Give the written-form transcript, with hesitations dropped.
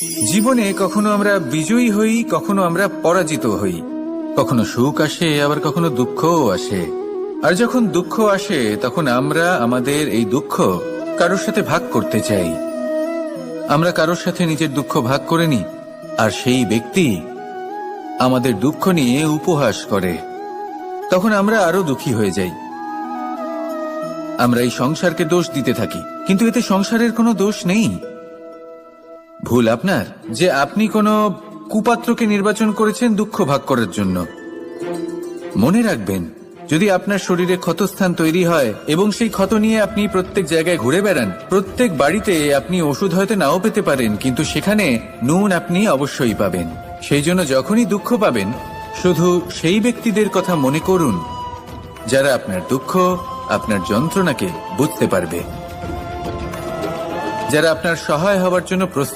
জীবনে কখনো আমরা বিজয়ী হই, কখনো আমরা পরাজিত হই। কখনো সুখ আসে, আবার কখনো দুঃখও আসে। আর যখন দুঃখ আসে তখন আমরা আমাদের এই দুঃখ কারোর সাথে ভাগ করতে চাই। আমরা কারোর সাথে নিজের দুঃখ ভাগ করে নিই, আর সেই ব্যক্তি আমাদের দুঃখ নিয়ে উপহাস করে। তখন আমরা আরো দুঃখী হয়ে যাই। আমরা এই সংসারকে দোষ দিতে থাকি, কিন্তু এতে সংসারের কোনো দোষ নেই। ভুল আপনার যে আপনি কোনো কুপাত্রকে নির্বাচন করেছেন দুঃখ ভাগ করার জন্য। মনে রাখবেন, যদি আপনার শরীরে ক্ষতস্থান তৈরি হয় এবং সেই ক্ষত নিয়ে আপনি প্রত্যেক জায়গায় ঘুরে বেড়ান, প্রত্যেক বাড়িতে আপনি ওষুধ হয়তো নাও পেতে পারেন, কিন্তু সেখানে নুন আপনি অবশ্যই পাবেন। সেই জন্য যখনই দুঃখ পাবেন, শুধু সেই ব্যক্তিদের কথা মনে করুন যারা আপনার দুঃখ, আপনার যন্ত্রণাকে বুঝতে পারবে, যারা আপনার সহায় হবার জন্য প্রস্তুত।